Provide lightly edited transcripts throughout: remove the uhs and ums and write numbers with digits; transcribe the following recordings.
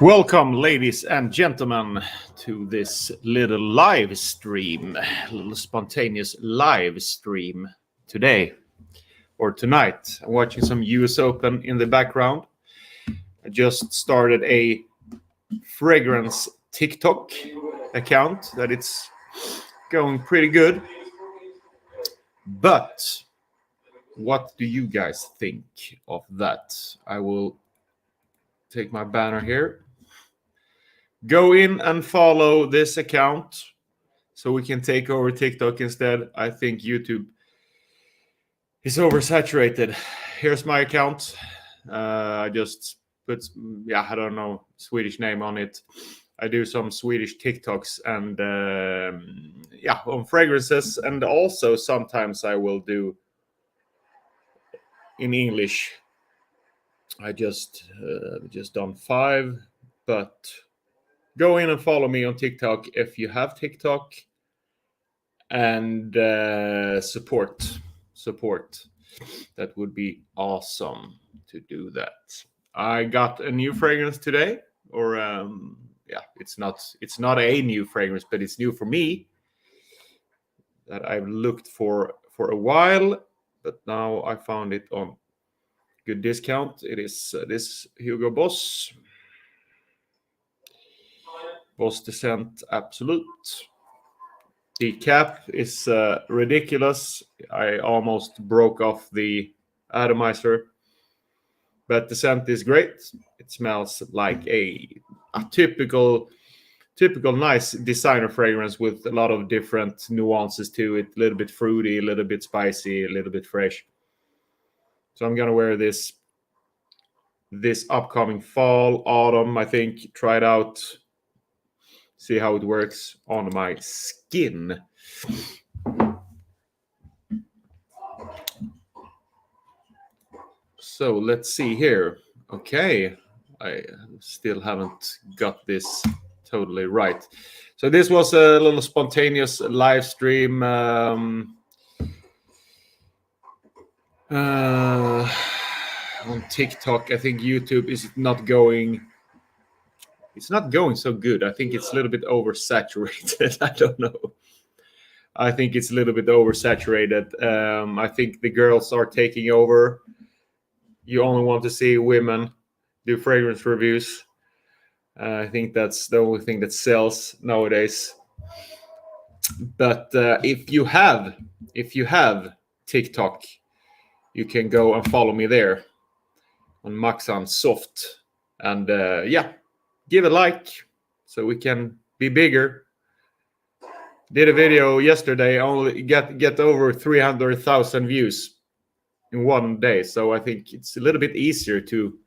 Welcome, ladies and gentlemen, to this little live stream, a little spontaneous live stream today or tonight. I'm watching some US Open in the background. I just started a fragrance TikTok account that it's going pretty good. But what do you guys think of that? I will take my banner here. Go in and follow this account so we can take over TikTok instead. I think YouTube is oversaturated. Here's my account. I just put, I don't know, Swedish name on it. I do some Swedish TikToks and, on fragrances. And also sometimes I will do in English. I just done 5, but go in and follow me on TikTok if you have TikTok, and support. That would be awesome to do that. I got a new fragrance today, or it's not a new fragrance, but it's new for me that I've looked for a while, but now I found it on good discount. It is this Hugo Boss Descent Absolute. The cap is ridiculous. I almost broke off the atomizer, but the scent is great. It smells like a typical nice designer fragrance with a lot of different nuances to it. A little bit fruity, a little bit spicy, a little bit fresh. So I'm gonna wear this upcoming fall, autumn, I think. Try it out. See how it works on my skin. So let's see here. Okay, I still haven't got this totally right. So this was a little spontaneous live stream on TikTok. I think YouTube is not going. It's not going so good. I think it's a little bit oversaturated. I don't know. I think it's a little bit oversaturated. I think the girls are taking over. You only want to see women do fragrance reviews. I think that's the only thing that sells nowadays. But if you have TikTok, you can go and follow me there on Maxan Soft. And give a like so we can be bigger. Did a video yesterday, only get over 300,000 views in one day. So I think it's a little bit easier to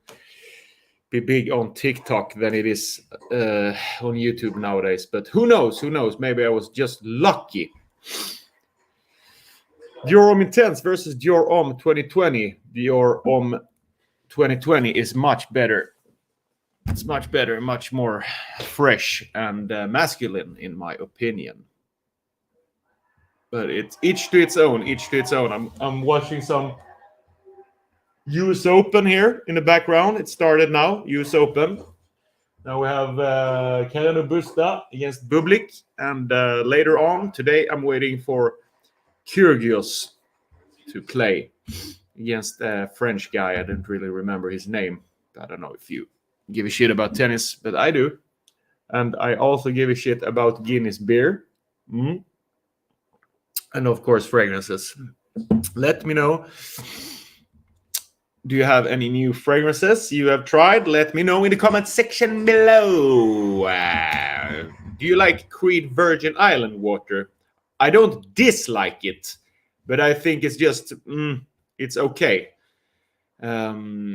be big on TikTok than it is on YouTube nowadays. But who knows? Maybe I was just lucky. Dior Homme Intense versus Dior Homme 2020. Dior Homme 2020 is much better. It's much better, much more fresh and masculine, in my opinion. But it's each to its own. I'm watching some US Open here in the background. It started now, US Open. Now we have Carreno Busta against Bublik. And later on today, I'm waiting for Kyrgios to play against a French guy. I don't really remember his name. I don't know if you give a shit about tennis, but I do. And I also give a shit about Guinness beer. And of course, fragrances. Let me know. Do you have any new fragrances you have tried? Let me know in the comment section below. Do you like Creed Virgin Island water? I don't dislike it, but I think it's just, it's okay.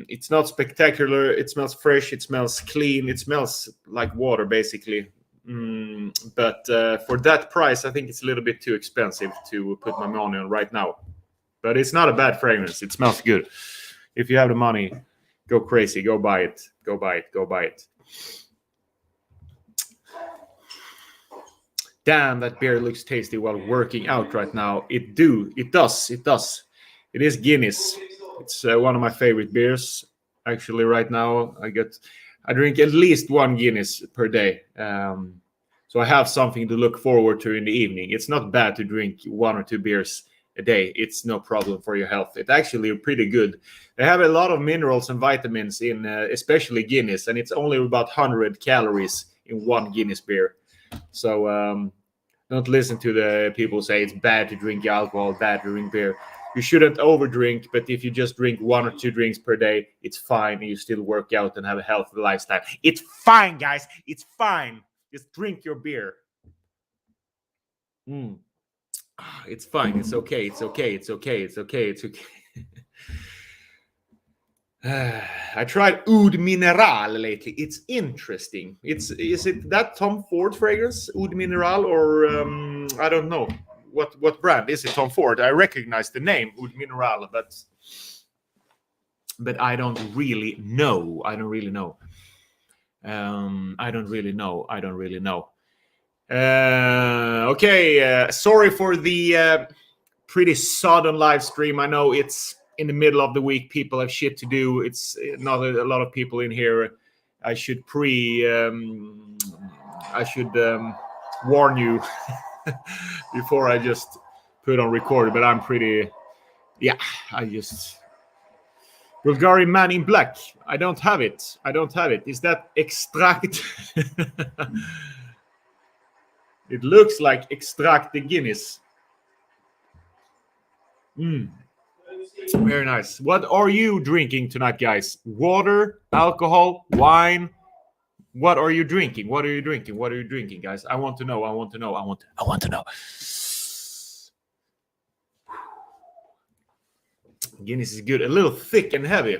It's not spectacular. It smells fresh. It smells clean. It smells like water, basically. But for that price, I think it's a little bit too expensive to put my money on right now. But it's not a bad fragrance. It smells good. If you have the money, go crazy. Go buy it. Go buy it. Damn, that beer looks tasty while working out right now. It does. It is Guinness. It's one of my favorite beers. Actually, right now, I drink at least 1 Guinness per day. So I have something to look forward to in the evening. It's not bad to drink 1 or 2 beers a day. It's no problem for your health. It's actually pretty good. They have a lot of minerals and vitamins in, especially Guinness, and it's only about 100 calories in 1 Guinness beer. So don't listen to the people who say it's bad to drink alcohol, bad to drink beer. You shouldn't overdrink, but if you just drink 1 or 2 drinks per day, it's fine, and you still work out and have a healthy lifestyle. It's fine, guys. It's fine. Just drink your beer. It's fine. It's okay. It's okay. It's okay. It's okay. It's okay. I tried Oud Mineral lately. It's interesting. Is it that Tom Ford fragrance, Oud Mineral, or I don't know what brand is it? Tom Ford. I recognize the name Oud Mineral, but I don't really know. I don't really know. Okay. Sorry for the pretty sudden live stream. I know it's in the middle of the week. People have shit to do. It's not a lot of people in here. I should warn you before I just put on record. But I'm pretty. Yeah. Bulgarian Man in Black. I don't have it. Is that extract? It looks like extract the Guinness. Very nice. What are you drinking tonight, guys? Water, alcohol, wine? What are you drinking? Guys? I want to know. Guinness is good. A little thick and heavy.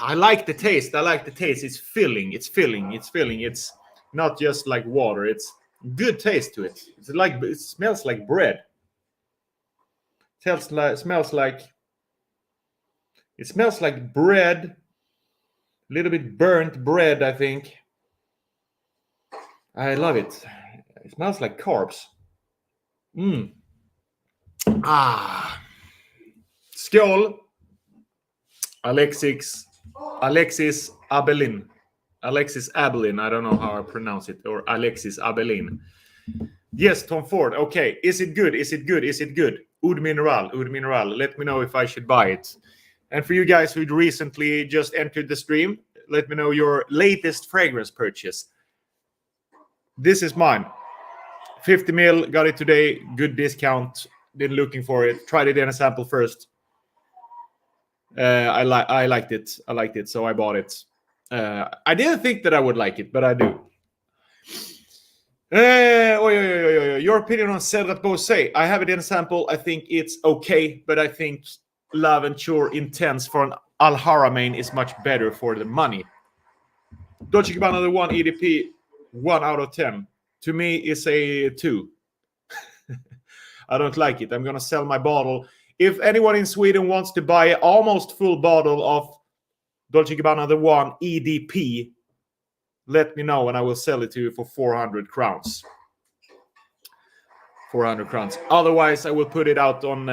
I like the taste. It's filling. It's not just like water. It's good taste to it. It smells like bread. It smells like bread. A little bit burnt bread, I think. I love it. It smells like carbs. Skål. Alexis Abelin. I don't know how I pronounce it. Or Alexis Abelin. Yes, Tom Ford. Okay. Is it good? Oud Mineral. Let me know if I should buy it. And for you guys who recently just entered the stream, let me know your latest fragrance purchase. This is mine. 50 mil. Got it today. Good discount. Been looking for it. Tried it in a sample first. I liked it, so I bought it. I didn't think that I would like it, but I do. Your opinion on Cedrat Bosé? I have it in a sample. I think it's okay, but I think L'Aventure Intense for an Al Haramain is much better for the money. Dolce & Gabbana The One EDP 1 out of 10. To me, it's a 2. I don't like it. I'm gonna sell my bottle. If anyone in Sweden wants to buy an almost full bottle of Dolce & Gabbana The One EDP, let me know and I will sell it to you for 400 crowns. 400 crowns. Otherwise, I will put it out on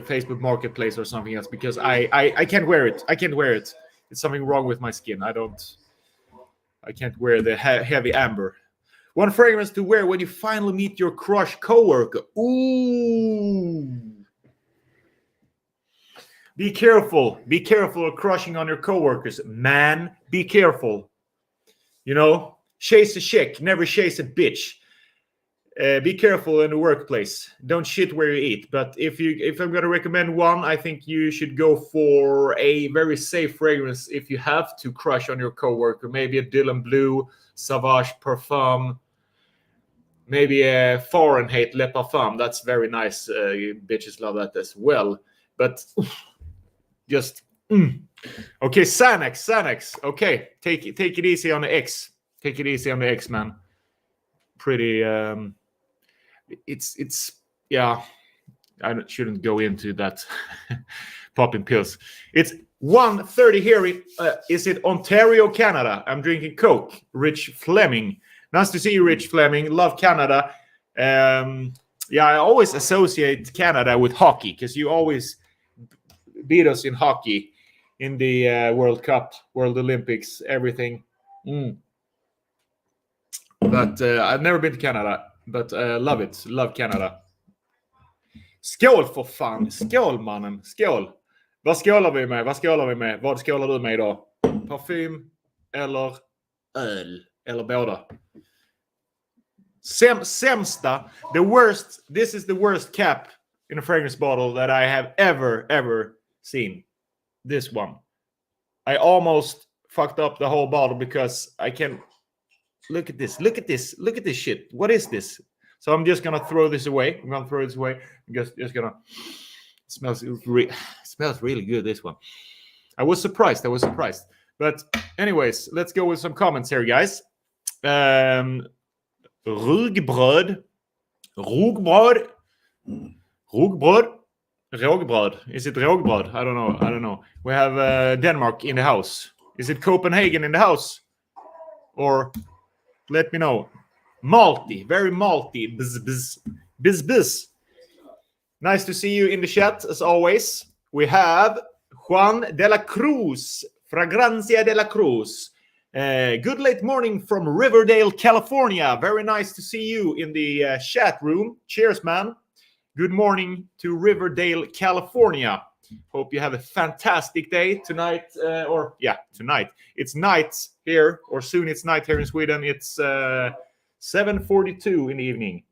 Facebook Marketplace or something else because I can't wear it. It's something wrong with my skin. I can't wear the heavy amber. One fragrance to wear when you finally meet your crush coworker. Ooh. Be careful of crushing on your coworkers, man. Be careful. Chase a chick, never chase a bitch. Be careful in the workplace. Don't shit where you eat. But if I'm going to recommend one, I think you should go for a very safe fragrance if you have to crush on your coworker. Maybe a Dylan Blue, Sauvage Parfum. Maybe a Fahrenheit Le Parfum. That's very nice. Bitches love that as well. But just okay, Xanax. Okay, take it easy on the X. Take it easy on the X, man. Pretty. It's yeah. I shouldn't go into that. Popping pills. It's 1:30 here. Is it Ontario, Canada? I'm drinking Coke. Rich Fleming. Nice to see you, Rich Fleming. Love Canada. I always associate Canada with hockey because you always beat us in hockey in the World Cup, World Olympics, everything. But I've never been to Canada, but love it. Love Canada. Skål för fan. Skål mannen. Skål. Vad skålar vi med? Vad skålar vi med? Vad skålar du med idag? Parfym eller öl? Eller båda? Sämsta. The worst. This is the worst cap in a fragrance bottle that I have ever seen. This one. I almost fucked up the whole bottle because I can... Look at this. Look at this. Look at this shit. What is this? So I'm just gonna throw this away. I'm gonna throw this away. I'm just gonna. It smells really good. This one. I was surprised. But anyways, let's go with some comments here, guys. Rugbröd. Rågbröd. Is it rågbröd? I don't know. We have Denmark in the house. Is it Copenhagen in the house? Or let me know. Malty, very malty. Bzz. Nice to see you in the chat as always. We have Juan de la Cruz, Fragancia de la Cruz. Good late morning from Riverdale, California. Very nice to see you in the chat room. Cheers, man. Good morning to Riverdale, California. Hope you have a fantastic day tonight. Tonight. It's night here, or soon it's night here in Sweden. It's 7:42 in the evening.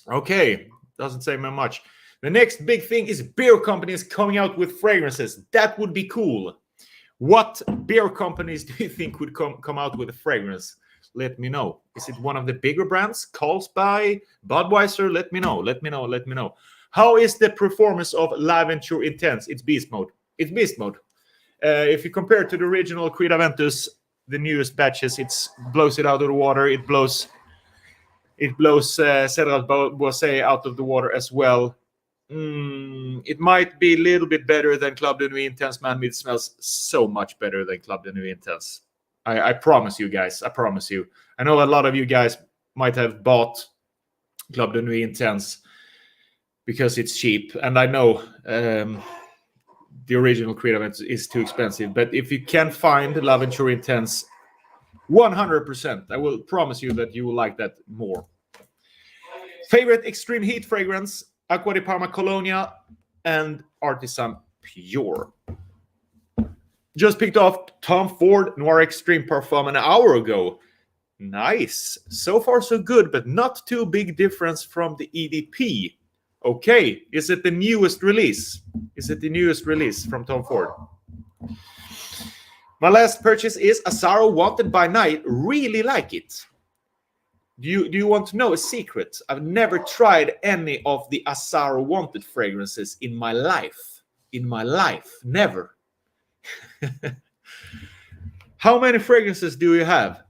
Okay, doesn't say much. The next big thing is beer companies coming out with fragrances. That would be cool. What beer companies do you think would come out with a fragrance? Let me know. Is it one of the bigger brands? Carlsberg, Budweiser? Let me know. How is the performance of L'Aventure Intense? It's beast mode. If you compare it to the original Creed Aventus, the newest batches, it blows it out of the water. It blows Cedrat Boisé out of the water as well. It might be a little bit better than Club de Nuit Intense, man. It smells so much better than Club de Nuit Intense. I promise you guys. I promise you. I know a lot of you guys might have bought Club de Nuit Intense because it's cheap, and I know the original Creed event is too expensive. But if you can find L'Aventure Intense, 100%, I will promise you that you will like that more. Favorite extreme heat fragrance: Acqua di Parma Colonia and Artisan Pure. Just picked off Tom Ford Noir Extreme Parfum an hour ago. Nice. So far so good, but not too big difference from the EDP. Okay, is it the newest release? From Tom Ford? My last purchase is Asaro Wanted by Night. Really like it. Do you want to know a secret? I've never tried any of the Asaro Wanted fragrances in my life. Never. How many fragrances do you have?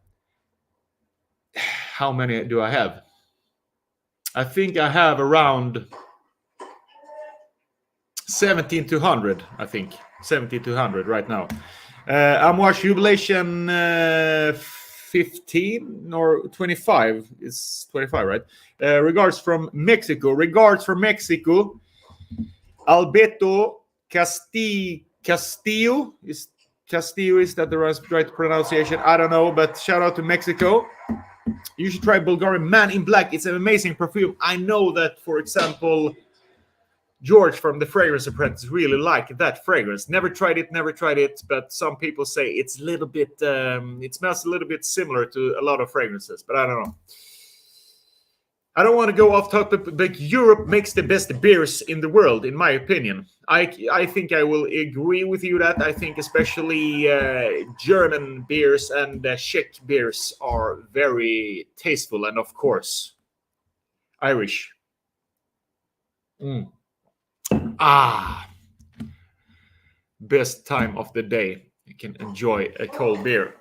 How many do I have? I think I have around 17 to 100. I think 17 to 100 right now. Amouage Jubilation 15 or 25. It's 25, right? Regards from Mexico. Alberto Castillo. Is that the right pronunciation? I don't know, but shout out to Mexico. You should try Bulgarian Man in Black. It's an amazing perfume. I know that, for example, George from the Fragrance Apprentice really liked that fragrance. Never tried it, but some people say it's a little bit, it smells a little bit similar to a lot of fragrances, but I don't know. I don't want to go off topic, but Europe makes the best beers in the world, in my opinion. I think I will agree with you that. I think especially German beers and Czech beers are very tasteful, and of course, Irish. Best time of the day. You can enjoy a cold beer.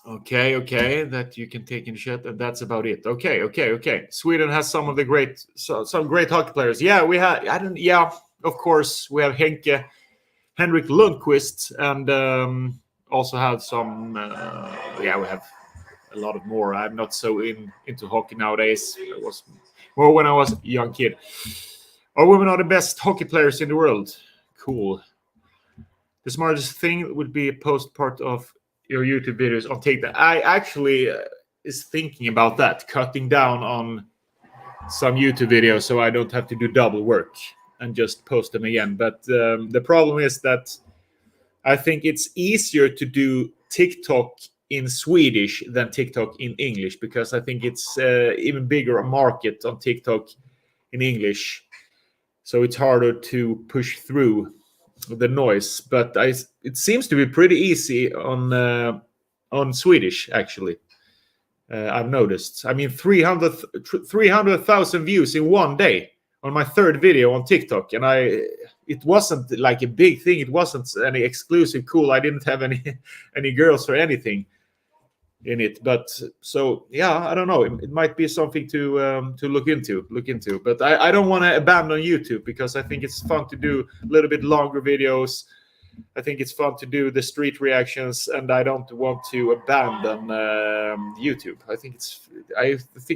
Okay, that you can take in the chat, and that's about it. Okay. Sweden has some great hockey players. Yeah, we have. Of course, we have Henrik Lundqvist, and also have some. We have a lot of more. I'm not so into hockey nowadays. It was more when I was a young kid. Our women are the best hockey players in the world. Cool. the smartest thing would be post part of your YouTube videos on TikTok. I actually is thinking about that, cutting down on some YouTube videos so I don't have to do double work and just post them again. But the problem is that I think it's easier to do TikTok in Swedish than TikTok in English, because I think it's even bigger a market on TikTok in English. So it's harder to push through the noise. But it seems to be pretty easy on Swedish, actually. I've noticed. I mean, 300,000 views in one day on my third video on TikTok, and it wasn't like a big thing. It wasn't any exclusive cool. I didn't have any girls or anything in it. But so yeah, I don't know. It might be something to look into. But I don't want to abandon YouTube, because I think it's fun to do a little bit longer videos. I think it's fun to do the street reactions, and I don't want to abandon YouTube. I think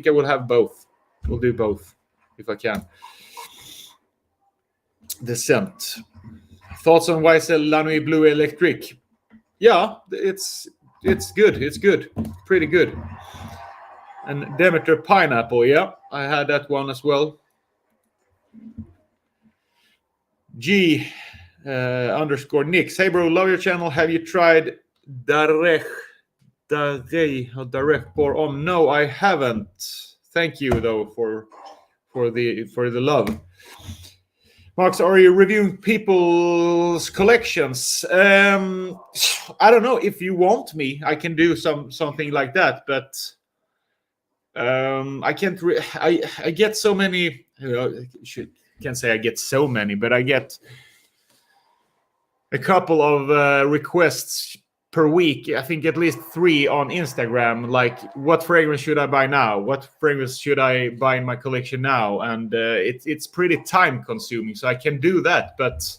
I will have both. We'll do both if I can. Descent. Thoughts on YSL La Nuit Blue Electric? Yeah, it's good. It's good. Pretty good. And Demeter Pineapple, yeah, I had that one as well. G _ Nix. Hey bro, love your channel. Have you tried Darech por Om? No, I haven't. Thank you though for the love. Max, are you reviewing people's collections? I don't know. If you want me, I can do something like that, but I can't. I get so many. Can't say I get so many, but I get a couple of requests per week. I think at least 3 on Instagram. Like, what fragrance should I buy now? What fragrance should I buy in my collection now? And it's pretty time consuming, so I can do that. But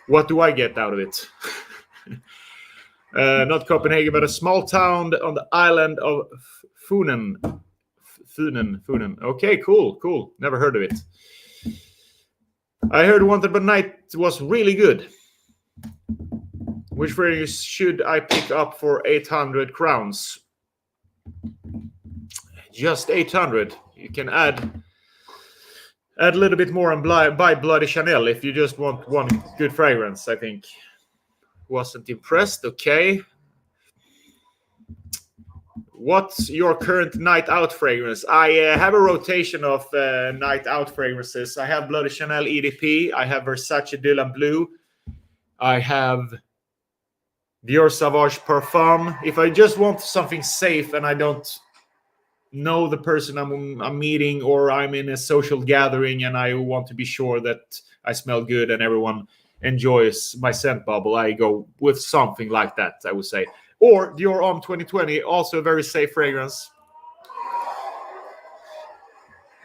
what do I get out of it? Not Copenhagen, but a small town on the island of Funen. Okay, cool. Never heard of it. I heard Wanted by Night was really good. Which fragrance should I pick up for 800 crowns? Just 800. You can add a little bit more and buy Bloody Chanel if you just want one good fragrance, I think. Wasn't impressed. Okay. What's your current night out fragrance? I have a rotation of night out fragrances. I have Bloody Chanel EDP. I have Versace Dylan Blue. I have Dior Sauvage Parfum. If I just want something safe and I don't know the person I'm meeting, or I'm in a social gathering and I want to be sure that I smell good and everyone enjoys my scent bubble, I go with something like that, I would say. Or Dior Homme 2020, also a very safe fragrance.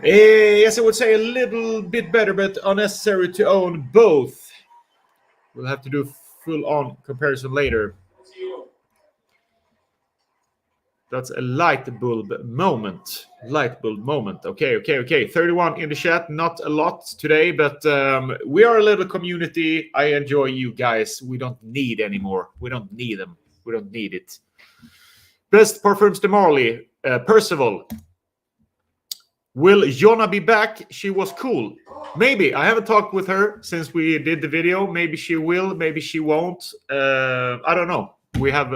Yes, I would say a little bit better, but unnecessary to own both. We'll have to do full-on comparison later. That's a light bulb moment. Okay. 31 in the chat. Not a lot today, but we are a little community. I enjoy you guys. We don't need anymore. We don't need them. We don't need it. Best Parfums de Marley. Percival. Will Jonna be back? She was cool. Maybe. I haven't talked with her since we did the video. Maybe she will. Maybe she won't. I don't know. We have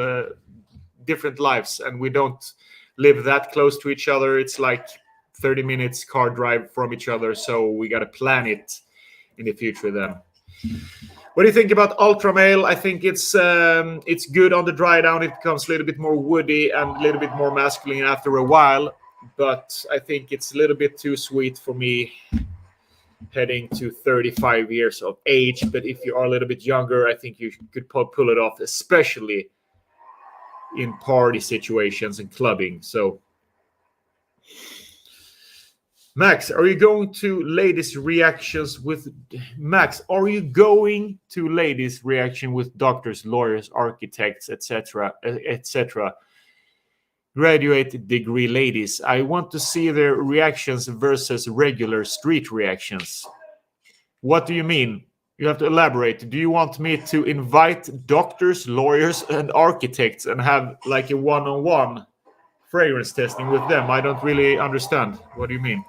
different lives, and we don't live that close to each other. It's like 30 minutes car drive from each other, so we got to plan it in the future then. What do you think about Ultra Male? I think it's good on the dry down. It becomes a little bit more woody and a little bit more masculine after a while, but I think it's a little bit too sweet for me heading to 35 years of age. But if you are a little bit younger, I think you could pull it off, especially in party situations and clubbing. So Max, are you going to ladies reactions with doctors, lawyers, architects, etc. Graduate degree ladies? I want to see their reactions versus regular street reactions. What do you mean? You have to elaborate. Do you want me to invite doctors, lawyers, and architects and have like a one-on-one fragrance testing with them? I don't really understand. What do you mean?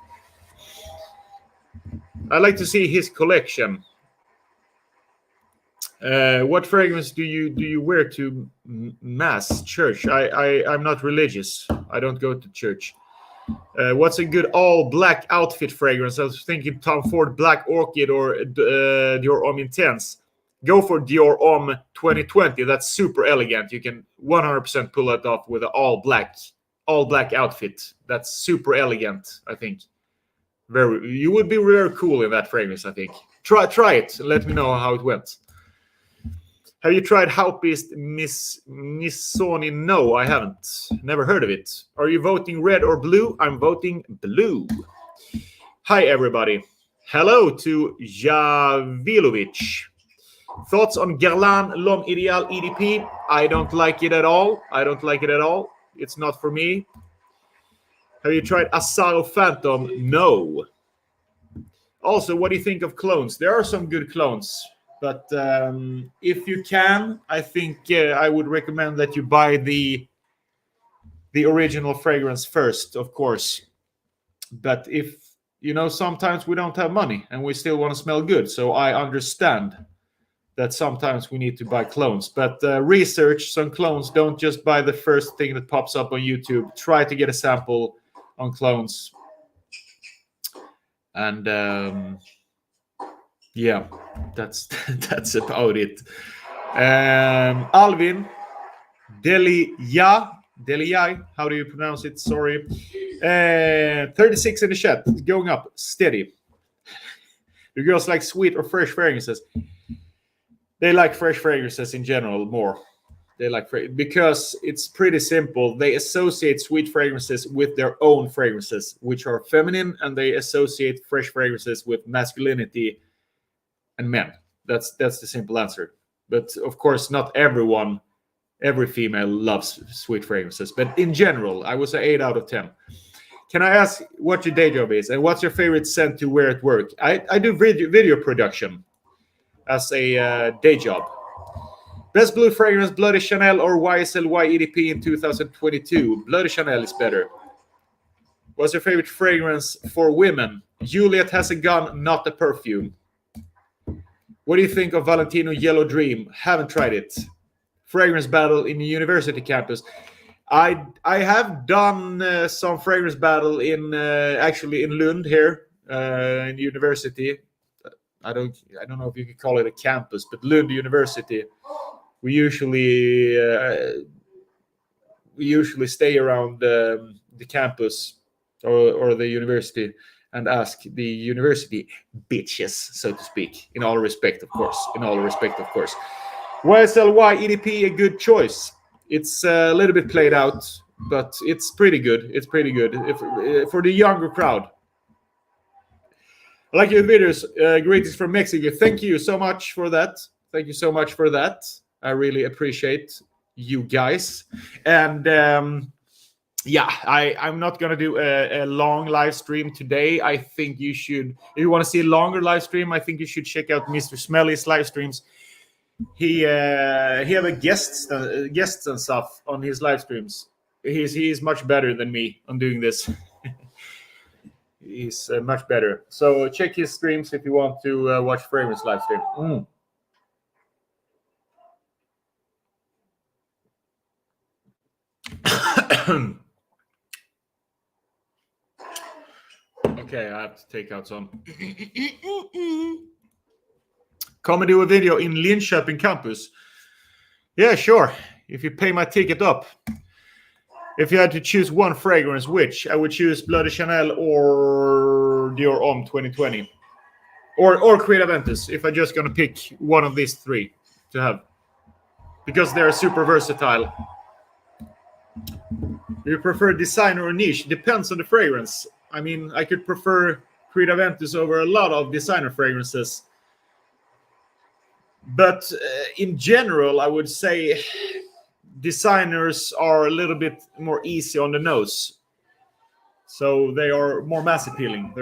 I'd like to see his collection. What fragrance do you wear to mass church? I'm not religious. I don't go to church. What's a good all black outfit fragrance? I was thinking Tom Ford Black Orchid or Dior Homme Intense. Go for Dior Homme 2020. That's super elegant. You can 100% pull it off with an all black outfit. That's super elegant, I think. You would be very cool in that fragrance, I think. Try it and let me know how it went. Have you tried Haupist Miss Missoni? No, I haven't. Never heard of it. Are you voting red or blue? I'm voting blue. Hi, everybody. Hello to Javilovic. Thoughts on Guerlain L'Homme Ideal EDP? I don't like it at all. It's not for me. Have you tried Asaro Phantom? No. Also, what do you think of clones? There are some good clones. But if you can, I think I would recommend that you buy the original fragrance first, of course. But if, sometimes we don't have money and we still want to smell good. So I understand that sometimes we need to buy clones. But research some clones. Don't just buy the first thing that pops up on YouTube. Try to get a sample on clones. And... yeah, that's about it. Alvin Deliyai, how do you pronounce it? Sorry. 36 in the chat, going up steady. Do girls like sweet or fresh fragrances? They like fresh fragrances in general more. They like because it's pretty simple. They associate sweet fragrances with their own fragrances, which are feminine, and they associate fresh fragrances with masculinity and men. That's the simple answer. But of course, not every female loves sweet fragrances. But in general, I would say 8 out of 10. Can I ask what your day job is and what's your favorite scent to wear at work? I do video production as a day job. Best blue fragrance, Bloody Chanel or YSL EDP in 2022? Bloody Chanel is better. What's your favorite fragrance for women? Juliet has a gun, not a perfume. What do you think of Valentino Yellow Dream? Haven't tried it. Fragrance battle in the university campus. I have done some fragrance battle in actually in Lund here in university. I don't know if you could call it a campus, but Lund University. We usually stay around the campus or the university and ask the university bitches, so to speak, in all respect, of course. YSLY EDP, a good choice. It's a little bit played out, but it's pretty good. For the younger crowd. I like your videos. Greetings from Mexico. Thank you so much for that. I really appreciate you guys. And I'm not going to do a long live stream today. I think you should, if you want to see a longer live stream, I think you should check out Mr. Smelly's live streams. He have a guests and stuff on his live streams. He's much better than me on doing this. He's much better. So check his streams if you want to watch fragrance live stream. Okay, I have to take out some. Come and do a video in Linköping campus. Yeah, sure. If you pay my ticket up. If you had to choose one fragrance, which? I would choose Bloody Chanel or Dior Homme 2020. Or Creed Aventus, if I'm just going to pick one of these three to have. Because they're super versatile. Do you prefer designer or niche? Depends on the fragrance. I mean, I could prefer Creed Aventus over a lot of designer fragrances. But in general, I would say designers are a little bit more easy on the nose. So they are more mass appealing.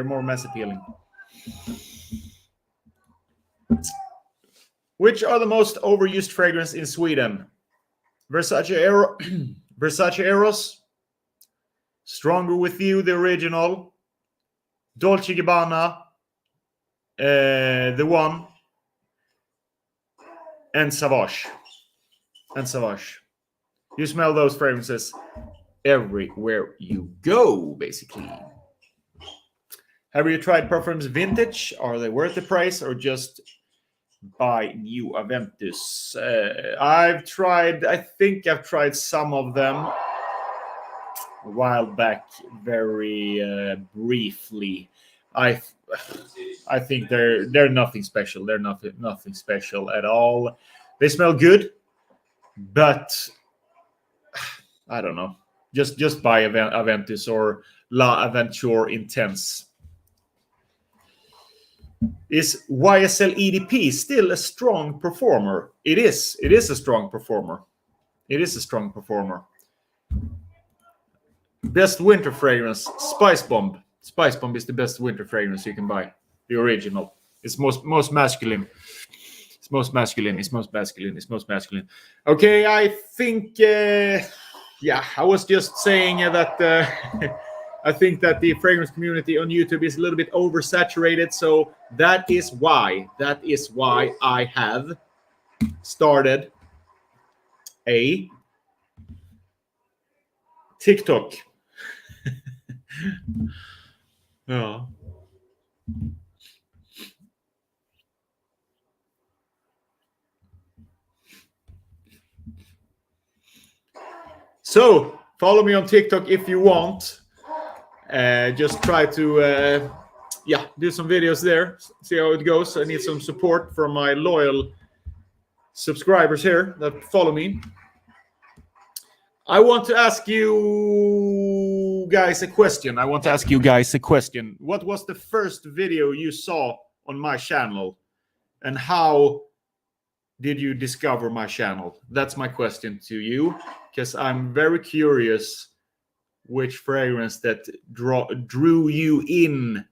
Which are the most overused fragrance in Sweden? Versace Versace Eros, Stronger With You, the original, Dolce & Gabbana, the one, and Savage. You smell those fragrances everywhere you go, basically. Have you tried perfumes vintage? Are they worth the price or just buy new Aventus? I think I've tried some of them a while back, very briefly. I think they're nothing special. They're nothing special at all. They smell good, but I don't know. Just buy Aventus or La Aventure Intense. Is YSL EDP still a strong performer? It is. It is a strong performer. Best winter fragrance, Spice Bomb. Spice Bomb is the best winter fragrance you can buy. The original. It's most masculine. It's most masculine. Okay, I think. I was just saying that. I think that the fragrance community on YouTube is a little bit oversaturated, so that is why I have started a TikTok. Yeah. So follow me on TikTok if you want. Just try to do some videos there, see how it goes. I need some support from my loyal subscribers here that follow me. I want to ask you guys a question. What was the first video you saw on my channel, and how did you discover my channel? That's my question to you, because I'm very curious which fragrance that drew you in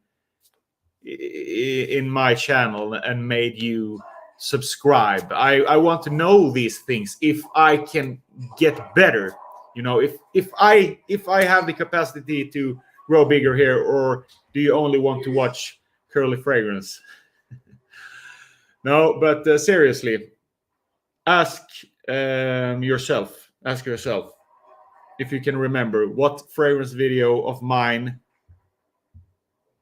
my channel and made you subscribe. I want to know these things if I can get better. You know, if I have the capacity to grow bigger here, or do you only want to watch curly fragrance? No, but seriously, ask yourself if you can remember, what fragrance video of mine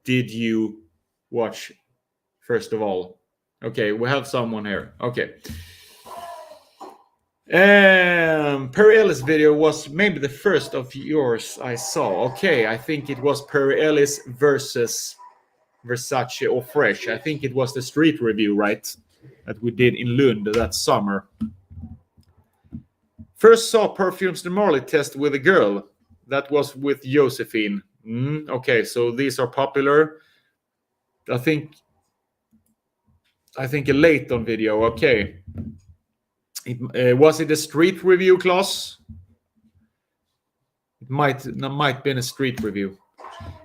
did you watch first of all? Okay, we have someone here. Okay. Perry Ellis video was maybe the first of yours I saw. Okay, I think it was Perry Ellis versus Versace or Fresh. I think it was the street review, right? That we did in Lund that summer. First saw perfumes the Marley test with a girl. That was with Josephine. Okay, so these are popular. I think a Layton video. Okay. Was it a street review, Klaus? It might been a street review.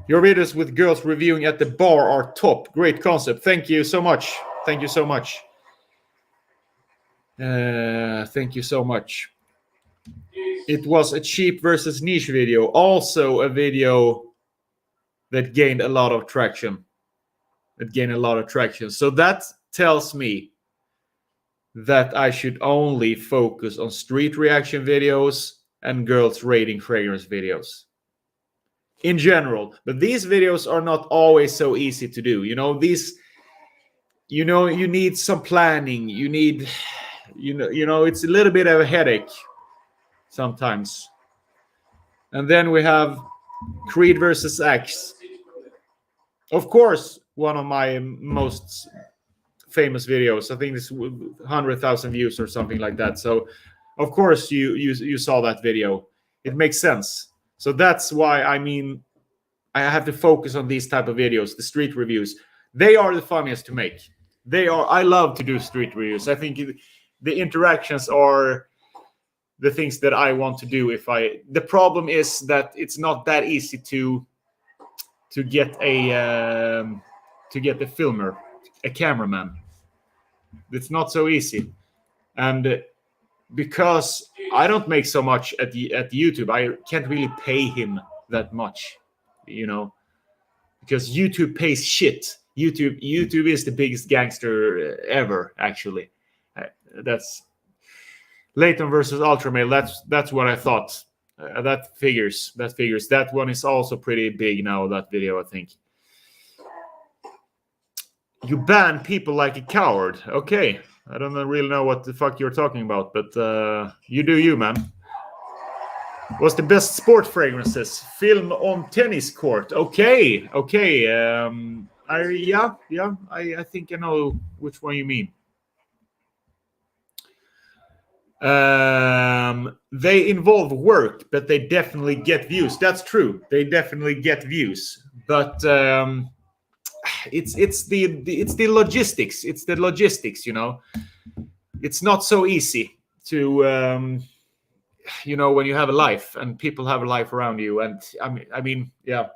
Your videos with girls reviewing at the bar are top. Great concept. Thank you so much. Thank you so much. It was a cheap versus niche video. Also a video that gained a lot of traction. So that tells me that I should only focus on street reaction videos and girls rating fragrance videos in general. But these videos are not always so easy to do. You need some planning. It's a little bit of a headache sometimes. And then we have Creed versus Axe. Of course, one of my most famous videos. I think it's 100,000 views or something like that. So, of course, you saw that video. It makes sense. So that's why I have to focus on these type of videos, the street reviews. They are the funniest to make. I love to do street reviews. I think the interactions are the things that I want to do. The problem is that it's not that easy to get a filmer, a cameraman. It's not so easy. And because I don't make so much at YouTube, I can't really pay him that much, because YouTube pays shit. YouTube is the biggest gangster ever, actually. That's Leighton versus Ultramale. That's what I thought. That figures. That one is also pretty big now, that video, I think. You ban people like a coward. Okay. I don't really know what the fuck you're talking about, but you do you, man. What's the best sport fragrances? Film on tennis court. Okay. I think I know which one you mean. They involve work, but they definitely get views. That's true. They definitely get views, but it's the logistics. It's the logistics. It's not so easy to when you have a life and people have a life around you. And I mean, yeah.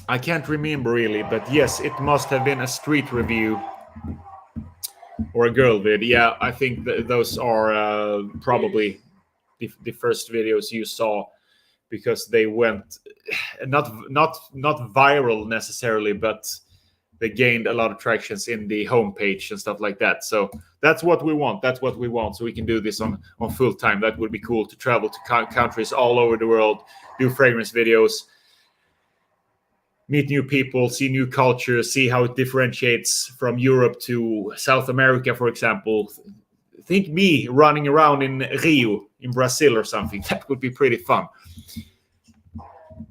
I can't remember really, but yes, it must have been a street review or a girl vid. Yeah, I think those are probably the first videos you saw, because they went not viral necessarily, but they gained a lot of tractions in the homepage and stuff like that. So that's what we want. So we can do this on full time. That would be cool, to travel to countries all over the world, do fragrance videos, meet new people, see new cultures, see how it differentiates from Europe to South America, for example. Think me running around in Rio, in Brazil or something. That would be pretty fun.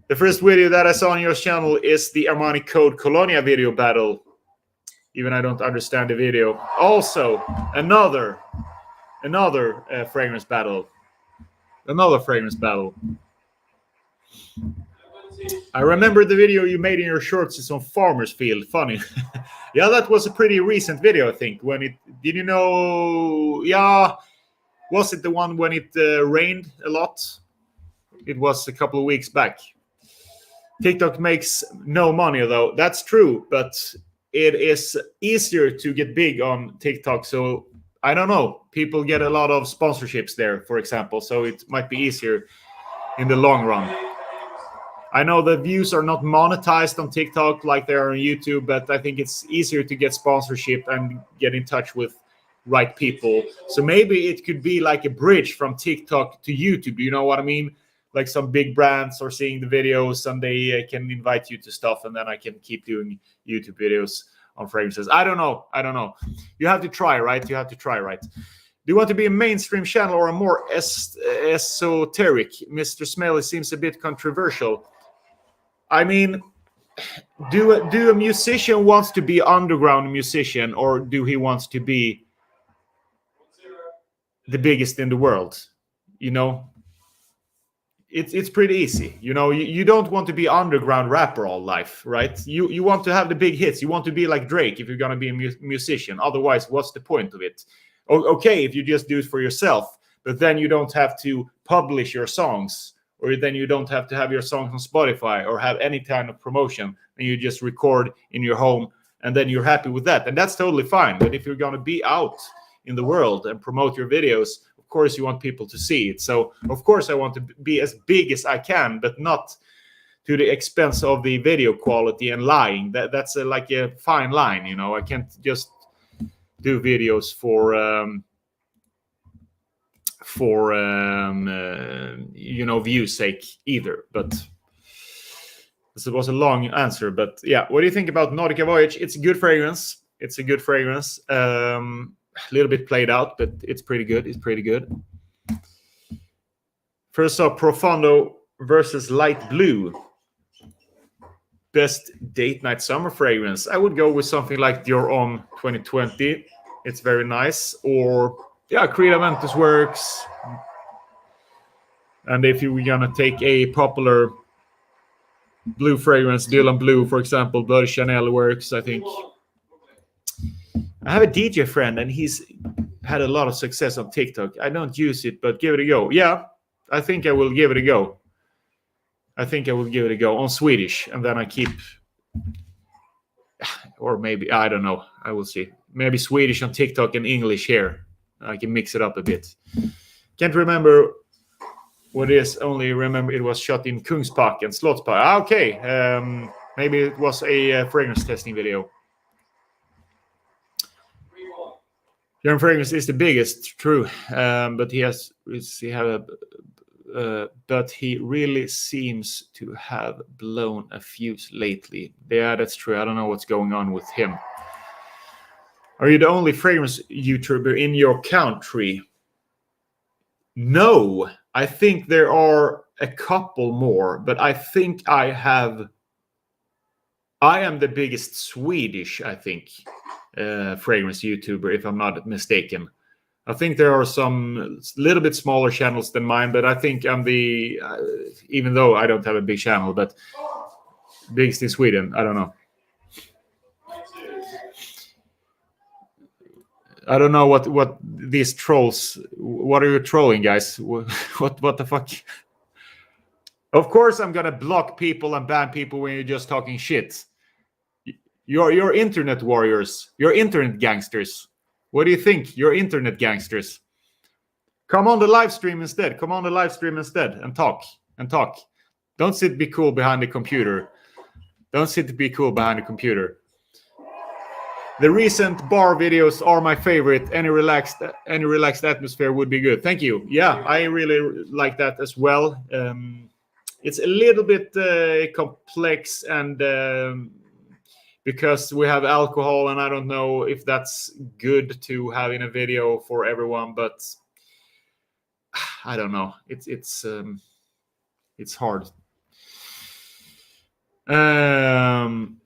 The first video that I saw on your channel is the Armani Code Colonia video battle. Even I don't understand the video. Also, another fragrance battle. I remember the video you made in your shorts is on Farmers Field. Funny. Yeah, that was a pretty recent video, I think. Did you know? Yeah, was it the one when it rained a lot? It was a couple of weeks back. TikTok makes no money, though. That's true, but it is easier to get big on TikTok. So I don't know. People get a lot of sponsorships there, for example. So it might be easier in the long run. I know the views are not monetized on TikTok like they are on YouTube, but I think it's easier to get sponsorship and get in touch with right people. So maybe it could be like a bridge from TikTok to YouTube. You know what I mean? Like some big brands are seeing the videos and they can invite you to stuff, and then I can keep doing YouTube videos on fragrances. I don't know. You have to try, right? Do you want to be a mainstream channel or a more esoteric? Mr. Smelly seems a bit controversial. I mean, do a musician wants to be underground musician, or do he wants to be the biggest in the world? It's pretty easy. You don't want to be underground rapper all life, right? You want to have the big hits. You want to be like Drake if you're going to be a musician. Otherwise, what's the point of it? Okay, if you just do it for yourself, but then you don't have to publish your songs, or then you don't have to have your songs on Spotify or have any kind of promotion, and you just record in your home, and then you're happy with that. And that's totally fine. But if you're going to be out in the world and promote your videos, of course you want people to see it. So of course I want to be as big as I can, but not to the expense of the video quality and lying. That's like a fine line. I can't just do videos for view's sake either. But this was a long answer, but yeah. What do you think about Nautica Voyage? It's a good fragrance. A little bit played out, but it's pretty good. First up, Profondo versus Light Blue. Best date night summer fragrance. I would go with something like Dior Homme 2020. It's very nice. Or Creed Aventus works. And if you were gonna take a popular blue fragrance, Dylan Blue, for example, Bloody Chanel works, I think. I have a DJ friend, and he's had a lot of success on TikTok. I don't use it, but give it a go. Yeah, I think I will give it a go. On Swedish, and then I keep or maybe, I don't know. I will see. Maybe Swedish on TikTok and English here. I can mix it up a bit. Can't remember what it is. Only remember it was shot in Kungspark and Slottspark. Okay. Maybe it was a fragrance testing video. Björn Fragrance is the biggest, true. But but he really seems to have blown a fuse lately. Yeah, that's true. I don't know what's going on with him. Are you the only fragrance YouTuber in your country? No, I think there are a couple more, but I think I am the biggest Swedish, I think, fragrance YouTuber, if I'm not mistaken. I think there are some little bit smaller channels than mine, but I think I'm the, even though I don't have a big channel, but biggest in Sweden. I don't know. I don't know what these trolls. What are you trolling, guys? What the fuck? Of course, I'm gonna block people and ban people when you're just talking shit. You're internet warriors. You're internet gangsters. What do you think? You're internet gangsters. Come on the live stream instead. Come on the live stream instead and talk. Don't sit be cool behind the computer. Don't sit be cool behind the computer. The recent bar videos are my favorite. Any relaxed atmosphere would be good. Thank you. Yeah, I really like that as well. It's a little bit complex and because we have alcohol, and I don't know if that's good to have in a video for everyone, but I don't know. It's hard. GNA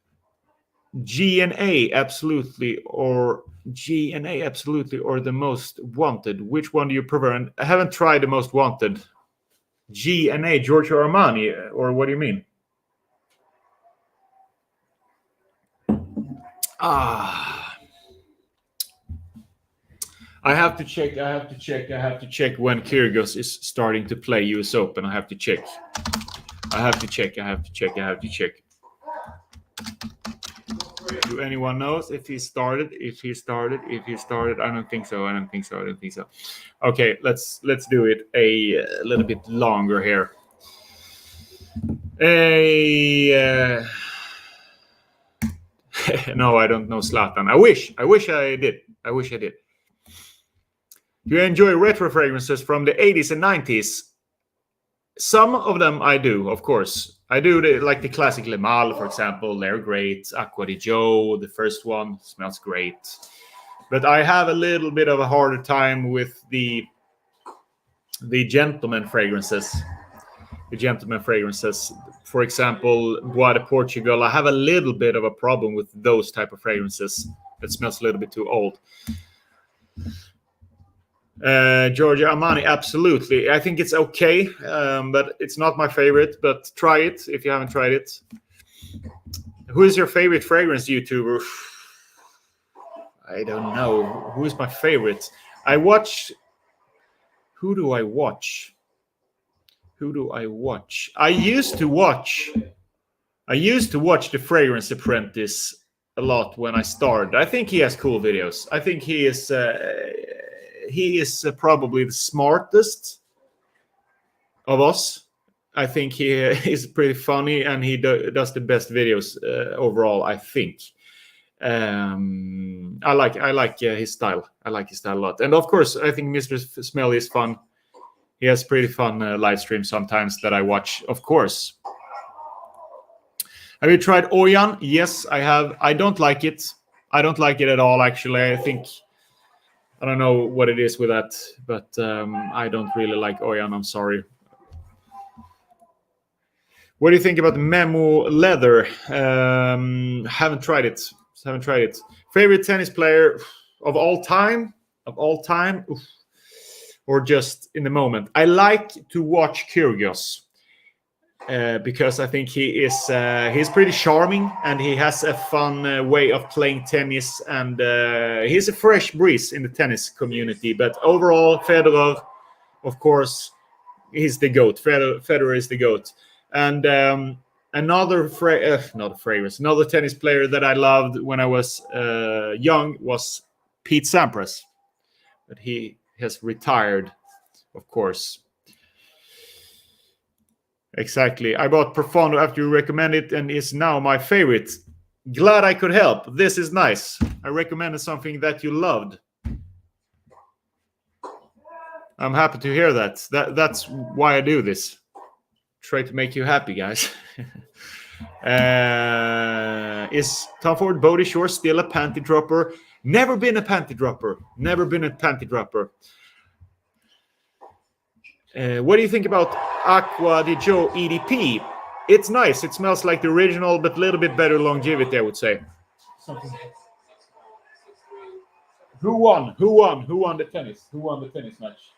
absolutely, or the most wanted. Which one do you prefer? And I haven't tried the most wanted. GNA, Giorgio Armani, or what do you mean? I have to check when Kyrgios is starting to play US Open. I have to check. Do anyone knows if he started? I don't think so. Okay, let's do it a little bit longer here. No, I don't know Zlatan. I wish I did. Do you enjoy retro fragrances from the 80s and 90s? Some of them I do, of course. I do like the classic Le Male, for example. They're great. Acqua di Gio, the first one, smells great. But I have a little bit of a harder time with the gentleman fragrances. For example, Bois de Portugal. I have a little bit of a problem with those type of fragrances that smells a little bit too old. Giorgio Armani, absolutely. I think it's okay, but it's not my favorite. But try it if you haven't tried it. Who is your favorite fragrance YouTuber? I don't know. Who is my favorite? Who do I watch? I used to watch The Fragrance Apprentice a lot when I started. I think he has cool videos. I think he is probably the smartest of us. I think he is pretty funny, and he does the best videos overall, I think. I like his style. I like his style a lot. And of course, I think Mr. Smelly is fun. He has pretty fun live streams sometimes that I watch, of course. Have you tried Oyan? Yes, I have. I don't like it. I don't like it at all, actually. I don't know what it is with that, but I don't really like Oyan. I'm sorry. What do you think about Memo Leather? Haven't tried it. Favorite tennis player of all time? Oof. Or just in the moment? I like to watch Kyrgios because I think he's pretty charming, and he has a fun way of playing tennis, and he's a fresh breeze in the tennis community. But overall, Federer, of course, he's the GOAT. Federer is the GOAT. And Another another tennis player that I loved when I was young was Pete Sampras, but he has retired, of course. Exactly. I bought Profondo after you recommended it and is now my favorite. Glad I could help. This is nice. I recommended something that you loved. I'm happy to hear that. That's why I do this. Try to make you happy, guys. Is Tom Ford Body Shore still a panty dropper? Never been a panty dropper. Never been a panty dropper. What do you think about Aqua di Gio EDP? It's nice. It smells like the original, but a little bit better longevity, I would say. Who won? Who won the tennis? Who won the tennis match?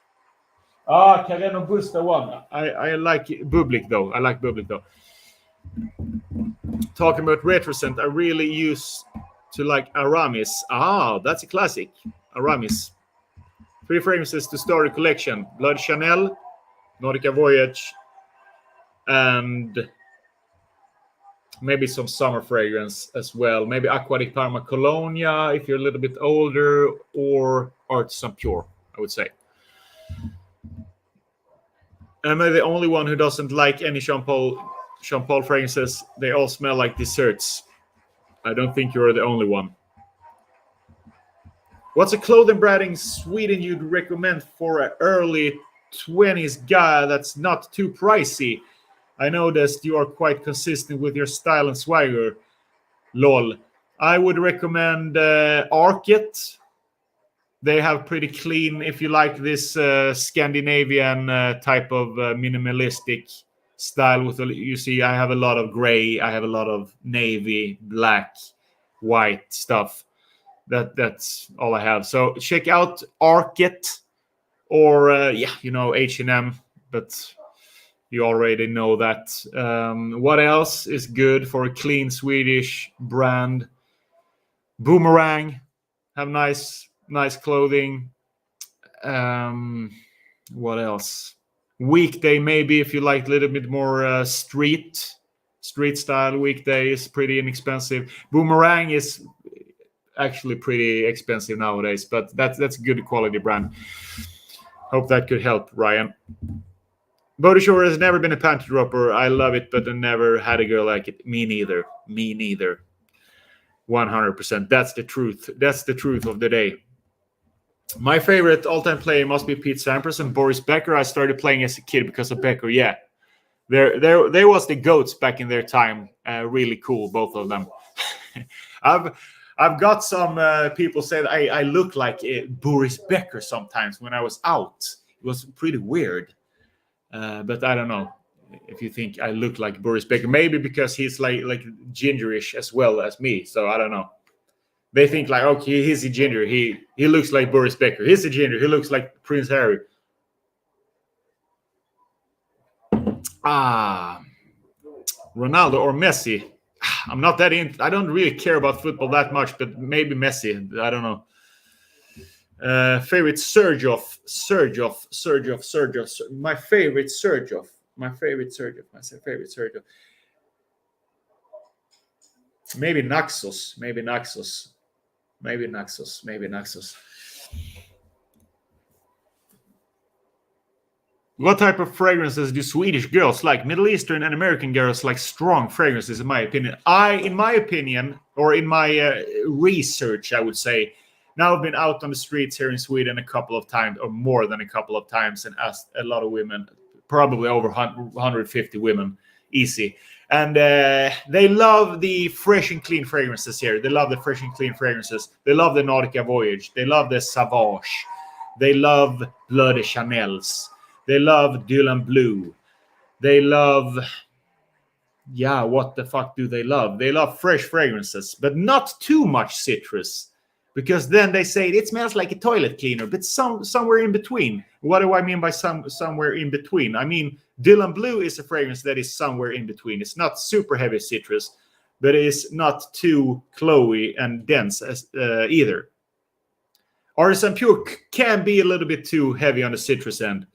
Carreno Busta won. I like Bublik though. Talking about Retroscent, I really used to like Aramis. That's a classic. Aramis. 3 fragrances to start a collection. Blood Chanel, Nordica Voyage, and maybe some summer fragrance as well. Maybe Acqua di Parma Colonia if you're a little bit older, or Artisan Pure, I would say. Am I the only one who doesn't like any Jean Paul fragrances? They all smell like desserts. I don't think you're the only one. What's a clothing brand in Sweden you'd recommend for an early 20s guy that's not too pricey? I noticed you are quite consistent with your style and swagger. Lol. I would recommend Arket. They have pretty clean, if you like this Scandinavian type of minimalistic style. You see, I have a lot of gray, I have a lot of navy, black, white stuff. That's all I have. So check out Arket or H&M, but you already know that. What else is good for a clean Swedish brand? Boomerang have nice clothing. What else? Weekday, maybe, if you like a little bit more street style. Weekday is pretty inexpensive. Boomerang is actually pretty expensive nowadays, but that's a good quality brand. Hope that could help, Ryan. Body Shore has never been a panty dropper. I love it, but I never had a girl like it. Me neither. 100%. That's the truth. That's the truth of the day. My favorite all-time player must be Pete Sampras and Boris Becker. I started playing as a kid because of Becker. Yeah, there was the GOATs back in their time. Really cool, both of them. I've got some people say that I look like Boris Becker sometimes when I was out. It was pretty weird. But I don't know if you think I look like Boris Becker. Maybe because he's like gingerish as well as me. So I don't know. They think like, okay, he's a ginger. He looks like Boris Becker. He's a ginger. He looks like Prince Harry. Ronaldo or Messi. I'm not that in. I don't really care about football that much, but maybe Messi. I don't know. Favorite Sergio. My favorite Sergio. Maybe Naxos. What type of fragrances do Swedish girls like? Middle Eastern and American girls like strong fragrances, in my opinion. In my research, I would say, now I've been out on the streets here in Sweden a couple of times, or more than a couple of times, and asked a lot of women, probably over 150 women, easy. And they love the fresh and clean fragrances here. They love the fresh and clean fragrances. They love the Nordica Voyage. They love the Sauvage. They love Blood Chanels. They love Dylan Blue. They love... Yeah, what the fuck do they love? They love fresh fragrances, but not too much citrus. Because then they say it smells like a toilet cleaner, but somewhere in between. What do I mean by somewhere in between? I mean, Dylan Blue is a fragrance that is somewhere in between. It's not super heavy citrus, but it is not too cloey and dense as either. Artisan Pure can be a little bit too heavy on the citrus end.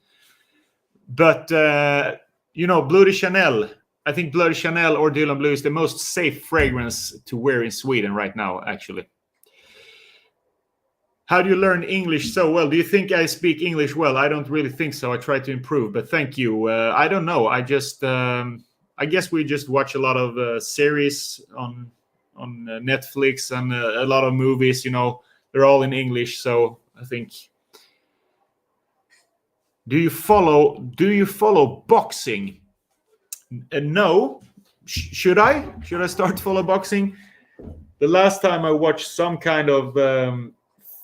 But, Bleu de Chanel, I think Bloody Chanel or Dylan Blue is the most safe fragrance to wear in Sweden right now, actually. How do you learn English so well? Do you think I speak English well? I don't really think so. I try to improve, but thank you. I don't know. I just, I guess we just watch a lot of series on Netflix and a lot of movies. You know, they're all in English, so I think. Do you follow boxing? No. Should I start to follow boxing? The last time I watched some kind of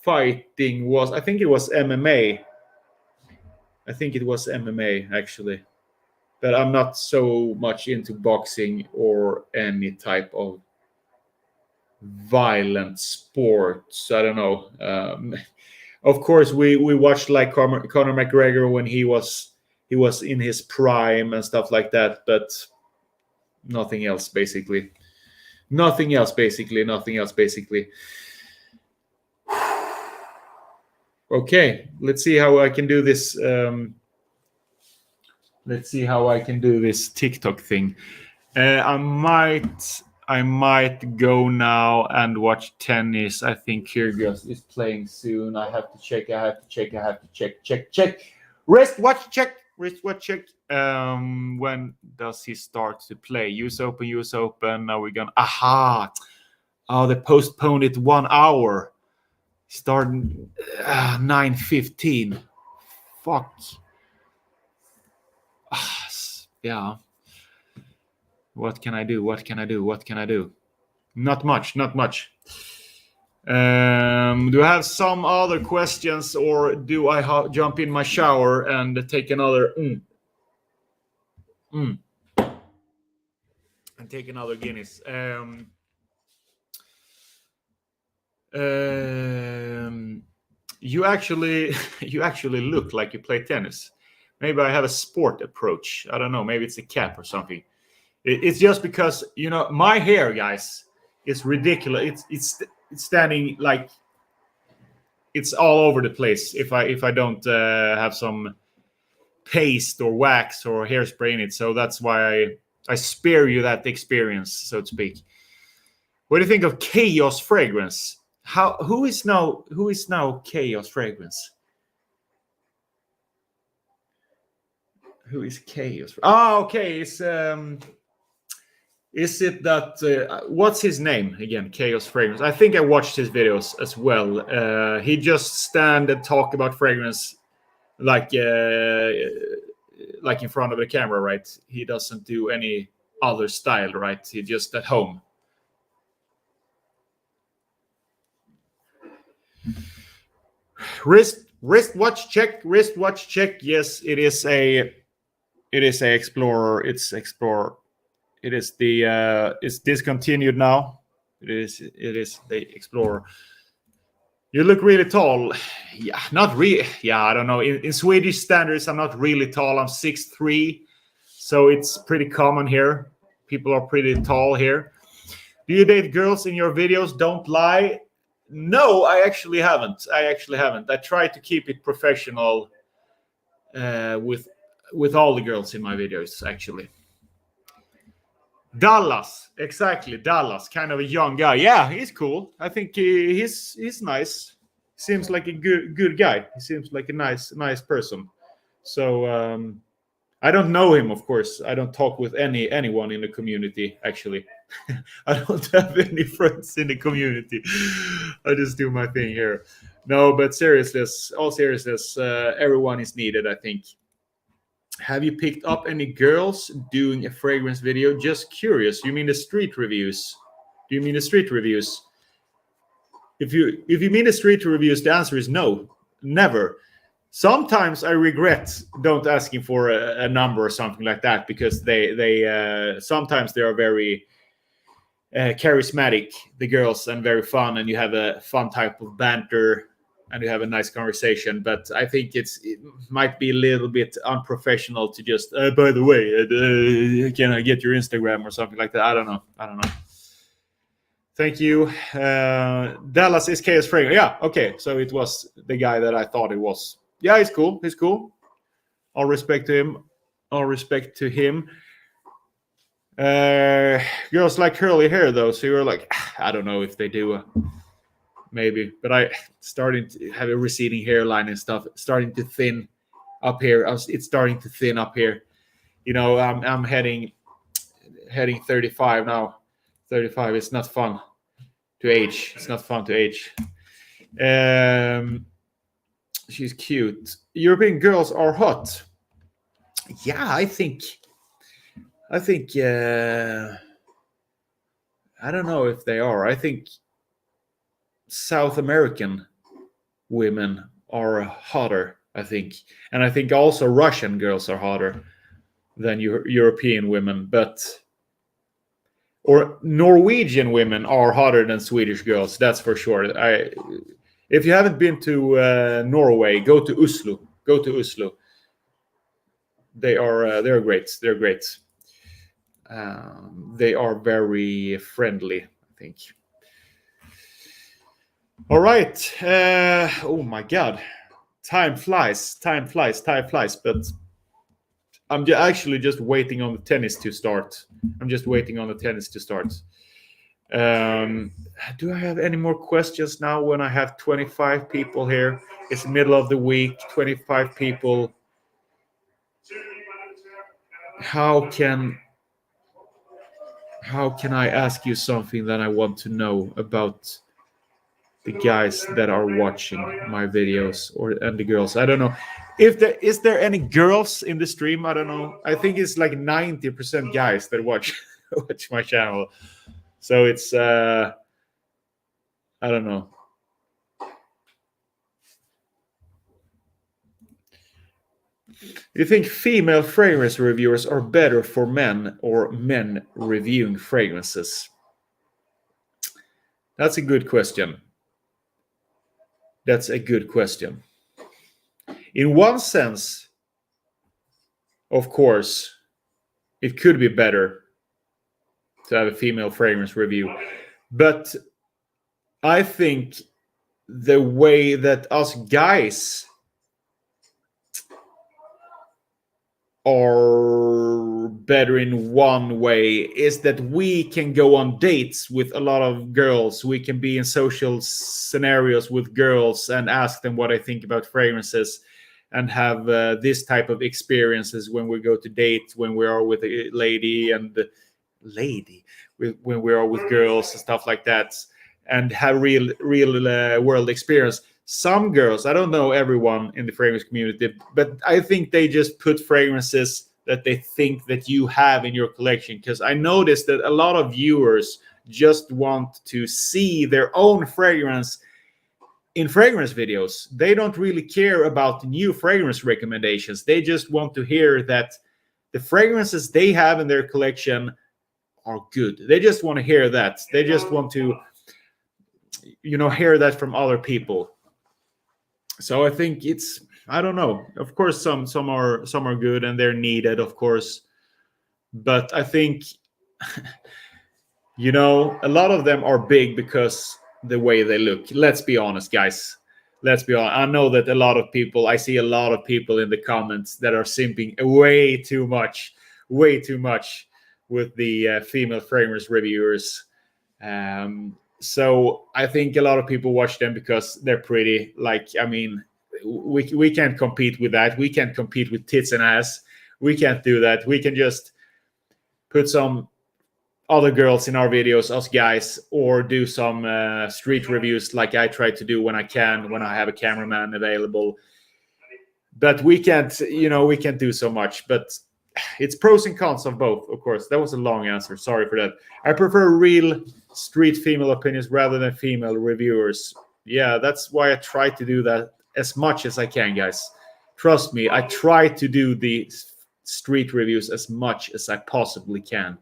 fighting was, I think it was MMA. I think it was MMA actually, but I'm not so much into boxing or any type of violent sports. I don't know. Of course, we watched like Conor McGregor when he was in his prime and stuff like that, but nothing else basically. Nothing else basically. Okay, let's see how I can do this. Let's see how I can do this TikTok thing. I might go now and watch tennis. I think Hugo is playing soon. I have to check. Check. Wrist watch check. When does he start to play? US Open. Now we're gonna. Aha! Oh, they postponed it 1 hour. Starting 9:15. Fuck. Yeah. What can I do? Not much. Do I have some other questions, or do I jump in my shower and take another and take another Guinness? You actually look like you play tennis. Maybe I have a sport approach. I don't know. Maybe it's a cap or something. It's just because, you know, my hair, guys, is ridiculous. It's standing like it's all over the place if I don't have some paste or wax or hairspray in it. So that's why I spare you that experience, so to speak. What do you think of Chaos Fragrance? Who is now Chaos Fragrance? Who is Chaos? Oh, okay. It's is it that what's his name again? Chaos Fragrance. I think I watched his videos as well. He just stand and talk about fragrance like in front of the camera, right? He doesn't do any other style, right? He just at home. Wrist watch check. Yes, it is a Explorer. It's Explorer. It is it's discontinued now. It is the Explorer. You look really tall. Yeah, not really. Yeah, I don't know. In Swedish standards, I'm not really tall. I'm 6'3", so it's pretty common here. People are pretty tall here. Do you date girls in your videos? Don't lie. No, I actually haven't. I try to keep it professional with all the girls in my videos, actually. Dallas, exactly. Dallas, kind of a young guy. Yeah, he's cool. I think he's nice. Seems like a good guy. He seems like a nice person. So I don't know him, of course. I don't talk with anyone in the community, actually. I don't have any friends in the community. I just do my thing here. No, but all seriousness, everyone is needed, I think. Have you picked up any girls doing a fragrance video? Just curious. You mean the street reviews? Do you mean the street reviews? If you mean the street reviews, the answer is no, never. Sometimes I regret don't asking for a number or something like that, because they sometimes they are very charismatic, the girls, and very fun, and you have a fun type of banter and you have a nice conversation. But I think it might be a little bit unprofessional to just by the way, can I get your Instagram or something like that? I don't know. Thank you. Dallas is Chaos Fragrance. Yeah, okay. So it was the guy that I thought it was. Yeah, he's cool. All respect to him. Girls like curly hair though, so you're like, I don't know if they do. Maybe, but I starting to have a receding hairline and stuff, starting to thin up here. It's starting to thin up here. You know, I'm heading 35 now. 35. It's not fun to age. It's not fun to age. She's cute. European girls are hot. Yeah, I think. I don't know if they are. I think South American women are hotter, I think. And I think also Russian girls are hotter than European women, or Norwegian women are hotter than Swedish girls, that's for sure. If you haven't been to Norway, go to Oslo. They're great. They are very friendly, I think. All right. Oh my God, time flies. But I'm actually just waiting on the tennis to start. Do I have any more questions now when I have 25 people here? It's the middle of the week, 25 people. How can I ask you something that I want to know about the guys that are watching my videos and the girls? I don't know. Is there any girls in the stream? I don't know. I think it's like 90% guys that watch my channel. So it's I don't know. You think female fragrance reviewers are better for men or men reviewing fragrances? That's a good question. In one sense, of course, it could be better to have a female fragrance review. But I think the way that us guys are better in one way is that we can go on dates with a lot of girls. We can be in social scenarios with girls and ask them what I think about fragrances and have this type of experiences when we go to date, when we are with a lady when we are with girls and stuff like that, and have real world experience. Some girls, I don't know everyone in the fragrance community, but I think they just put fragrances that they think that you have in your collection. Because I noticed that a lot of viewers just want to see their own fragrance in fragrance videos. They don't really care about new fragrance recommendations. They just want to hear that the fragrances they have in their collection are good. They just want to hear that. They just want to, hear that from other people. So I think I don't know. Of course, some are good and they're needed, of course. But I think, a lot of them are big because the way they look. Let's be honest, guys. I know that I see a lot of people in the comments that are simping way too much with the female fragrance reviewers. So I think a lot of people watch them because they're pretty. We can't compete with that. We can't compete with tits and ass. We can't do that. We can just put some other girls in our videos, us guys, or do some street reviews like I try to do when I have a cameraman available. But we can't do so much. But it's pros and cons of both, of course. That was a long answer. Sorry for that. I prefer real street female opinions rather than female reviewers. Yeah, that's why I try to do that as much as I can, guys. Trust me, I try to do the street reviews as much as I possibly can.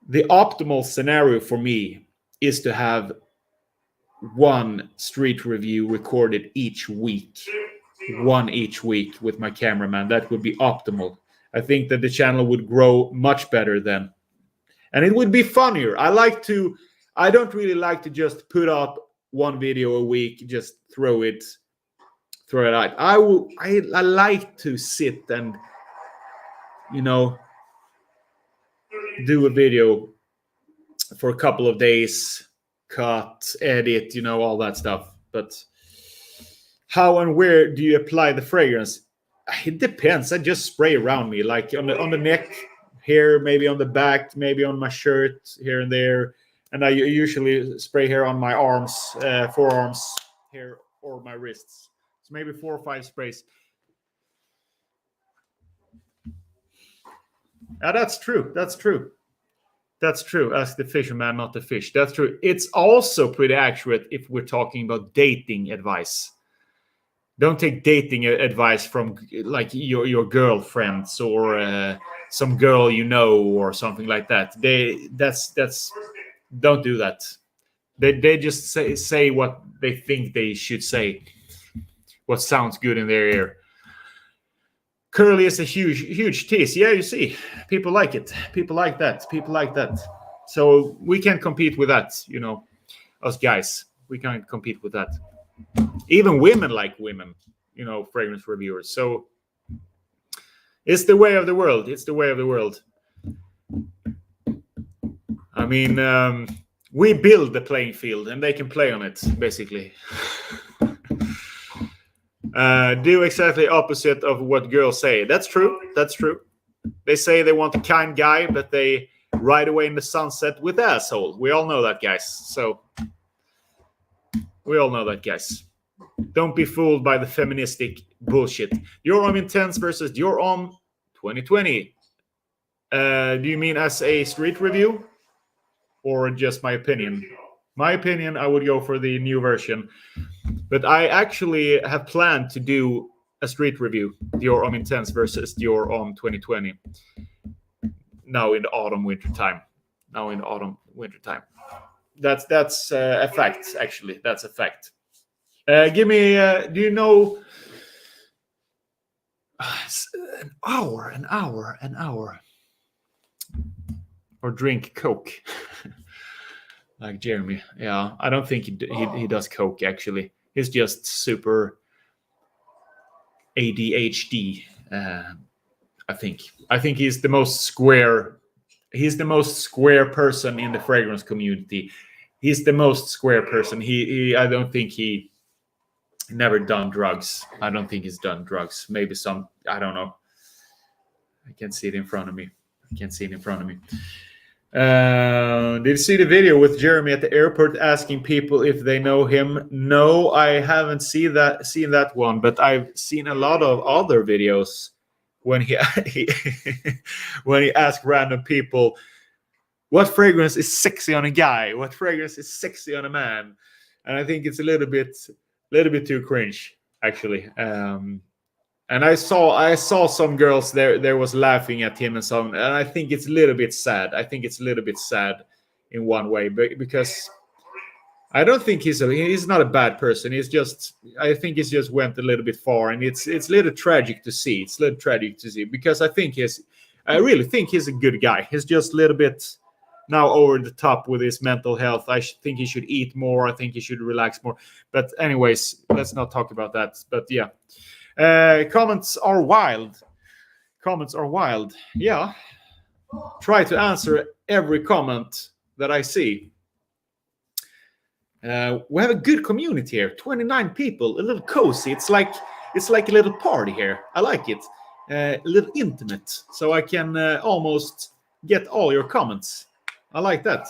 The optimal scenario for me is to have one street review recorded each week. One each week with my cameraman. That would be optimal. I think that the channel would grow much better then. And it would be funnier. I don't really like to just put up one video a week, just throw it out. I like to sit and you know, do a video for a couple of days, cut, edit, you know, all that stuff. But how and where do you apply the fragrance? It depends. I just spray around me, like on the neck, here, maybe on the back, maybe on my shirt, here and there. And I usually spray here on my arms, forearms, here, or my wrists. So maybe 4 or 5 sprays. That's true. That's true. That's true. Ask the fisherman, not the fish. That's true. It's also pretty accurate if we're talking about dating advice. Don't take dating advice from like your girlfriends or some girl you know or something like that. That's don't do that. They just say what they think they should say, what sounds good in their ear. Curly is a huge tease. Yeah, you see, people like it. People like that. People like that. So we can't compete with that, you know, us guys. We can't compete with that. Even women like women, you know, fragrance reviewers. So it's the way of the world. It's the way of the world. I mean, we build the playing field and they can play on it, basically. Do exactly opposite of what girls say. That's true. That's true. They say they want a kind guy, but they ride away in the sunset with asshole. We all know that, guys. So we all know that, guys. Don't be fooled by the feministic bullshit. Dior Homme Intense versus Dior Homme 2020. Do you mean as a street review or just my opinion? My opinion, I would go for the new version. But I actually have planned to do a street review, Dior Homme Intense versus Dior Homme 2020. Now in the autumn, winter time. That's a fact, actually. That's a fact. Give me, do you know, an hour. Or drink Coke. Like Jeremy. Yeah, I don't think he does Coke, actually. He's just super ADHD, I think. I think he's the most square. He's the most square person in the fragrance community. He's the most square person. I don't think he never done drugs. I don't think he's done drugs. Maybe some, I don't know. I can't see it in front of me. Did you see the video with Jeremy at the airport asking people if they know him? No, I haven't seen that one, but I've seen a lot of other videos when he when he asked random people what fragrance is sexy on a guy, what fragrance is sexy on a man, and I think it's a little bit too cringe, actually. And I saw some girls there was laughing at him and I think it's a little bit sad. I think it's a little bit sad in one way, because I don't think he's not a bad person. I think he's just went a little bit far, and it's a little tragic to see. It's a little tragic to see because I really think he's a good guy. He's just a little bit now over the top with his mental health. I think he should eat more. I think he should relax more. But anyways, let's not talk about that. But yeah. Comments are wild. Yeah. Try to answer every comment that I see. We have a good community here. 29 people. A little cozy. It's like a little party here. I like it. A little intimate. So I can almost get all your comments. I like that.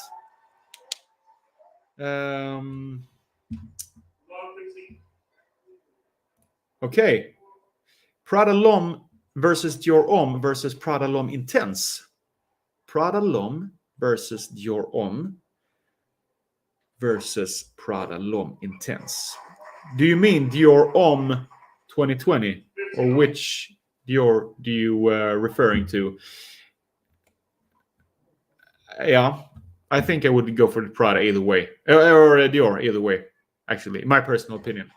Okay. Prada L'Homme versus Dior Homme versus Prada L'Homme Intense. Prada L'Homme versus Dior Homme versus Prada L'Homme Intense. Do you mean Dior Homme 2020? Or which Dior do you referring to? Yeah, I think I would go for the Prada either way. Or Dior either way, actually, in my personal opinion.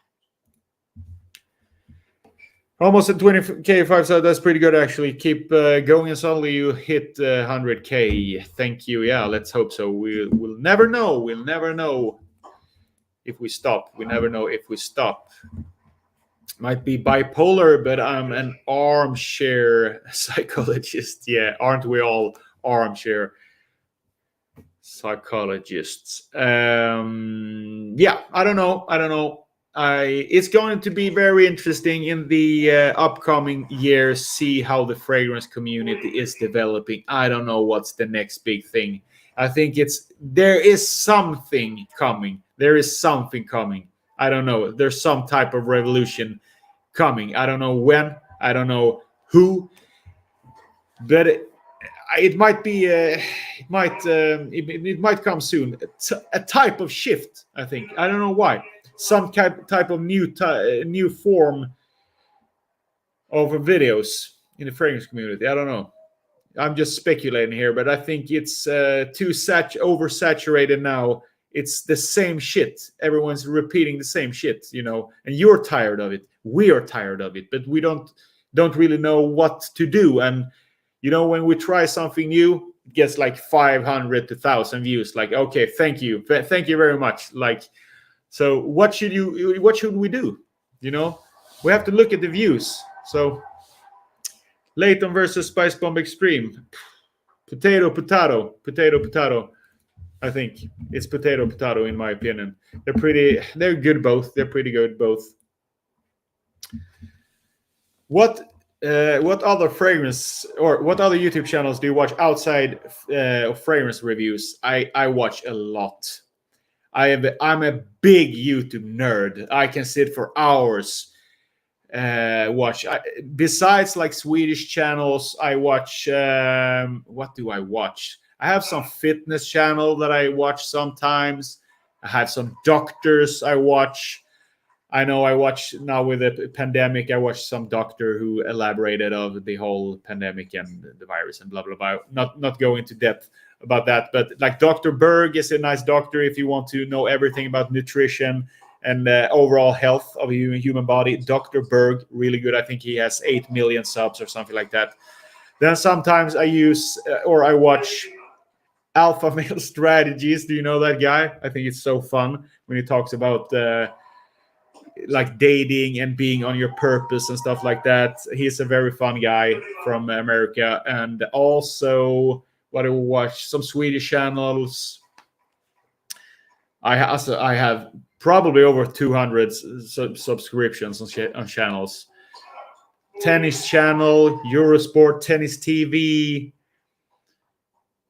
Almost at 20k 5, so that's pretty good, actually. Keep going as only you hit 100k. Thank you. Yeah, let's hope so. We'll never know. We'll never know if we stop. We never know if we stop. Might be bipolar, but I'm an armchair psychologist. Yeah, aren't we all armchair psychologists? Yeah, I don't know. It's going to be very interesting in the upcoming years. See how the fragrance community is developing. I don't know what's the next big thing. I think there is something coming. I don't know. There's some type of revolution coming. I don't know when. I don't know who. But it might be. It might come soon. It's a type of shift. I think. I don't know why. Some type of new form of videos in the fragrance community. I don't know. I'm just speculating here, but I think it's too oversaturated now. It's the same shit. Everyone's repeating the same shit, and you're tired of it. We are tired of it, but we don't really know what to do. And when we try something new, it gets like 500 to 1,000 views. Like, okay, thank you very much. Like, so what should we do? We have to look at the views. So Layton versus Spice Bomb Extreme. Potato. I think it's potato in my opinion. They're good both. They're pretty good both. What other fragrance or what other YouTube channels do you watch outside of fragrance reviews? I watch a lot. I'm a big YouTube nerd. I can sit for hours watch. Besides like Swedish channels, I watch. What do I watch? I have some fitness channel that I watch sometimes. I have some doctors I watch. I know I watch now with the pandemic. I watched some doctor who elaborated of the whole pandemic and the virus and blah blah blah. Not go into depth about that, but like Dr. Berg is a nice doctor if you want to know everything about nutrition and overall health of a human body. Dr. Berg, really good. I think he has 8 million subs or something like that. Then sometimes I use or I watch Alpha Male Strategies. Do you know that guy? I think it's so fun when he talks about like dating and being on your purpose and stuff like that. He's a very fun guy from America. And also, what I watch, some Swedish channels. I have probably over 200 subscriptions on channels. Tennis channel, Eurosport, Tennis TV,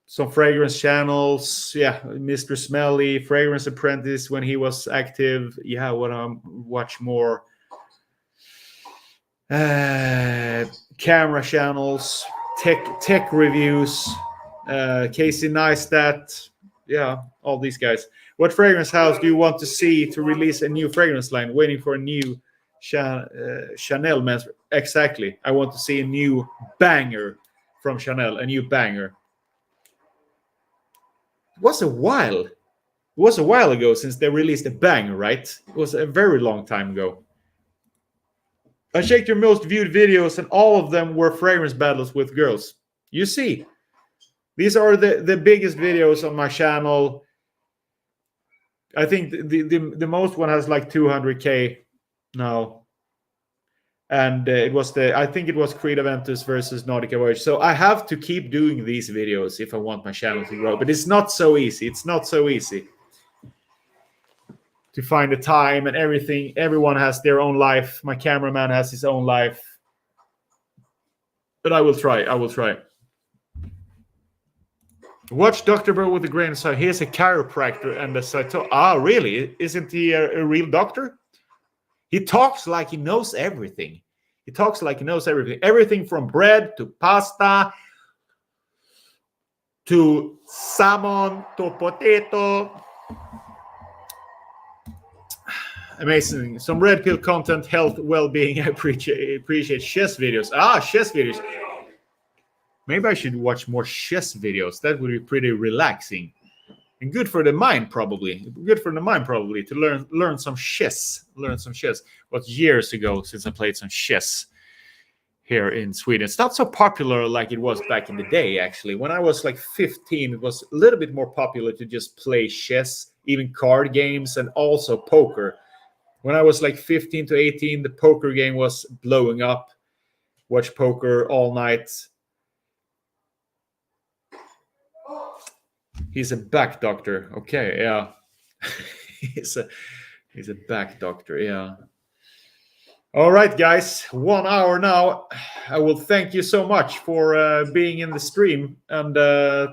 some fragrance channels. Yeah, Mr. Smelly, Fragrance Apprentice when he was active. Yeah, what watch more. Camera channels, tech reviews, Casey Neistat. Yeah, all these guys. What fragrance house do you want to see to release a new fragrance line? Waiting for a new Chanel men's. Exactly. I want to see a new banger from Chanel, a new banger. It was a while ago since they released a banger, right? It was a very long time ago. I checked your most viewed videos and all of them were fragrance battles with girls. You see, these are the biggest videos on my channel. I think the most one has like 200K now. And I think it was Creed Aventus versus Nautica Voyage. So I have to keep doing these videos if I want my channel to grow. But it's not so easy. It's not so easy to find the time and everything. Everyone has their own life. My cameraman has his own life. But I will try. Watch Dr. Bro with a grain of salt. He's a chiropractor and a cyto. Ah, really? Isn't he a real doctor? He talks like he knows everything. Everything from bread to pasta to salmon to potato. Amazing. Some red pill content, health, well-being. I appreciate chess videos. Chess videos. Maybe I should watch more chess videos. That would be pretty relaxing. And good for the mind, probably. To learn some chess. It was years ago since I played some chess here in Sweden. It's not so popular like it was back in the day, actually. When I was like 15, it was a little bit more popular to just play chess, even card games, and also poker. When I was like 15 to 18, the poker game was blowing up. Watch poker all night. He's a back doctor. Okay, yeah. he's a back doctor, yeah. All right, guys, 1 hour now. I will thank you so much for being in the stream and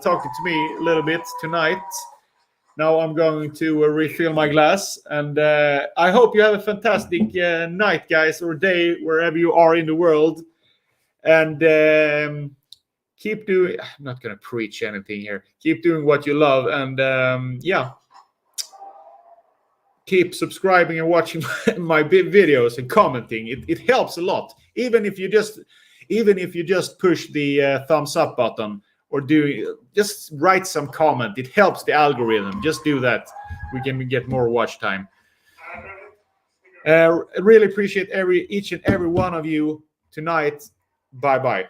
talking to me a little bit tonight. Now I'm going to refill my glass, and I hope you have a fantastic night, guys, or day wherever you are in the world. And keep doing. I'm not going to preach anything here. Keep doing what you love, and yeah. Keep subscribing and watching my videos and commenting. It helps a lot. Even if you just push the thumbs up button or just write some comment. It helps the algorithm. Just do that. We can get more watch time. I really appreciate each and every one of you tonight. Bye-bye.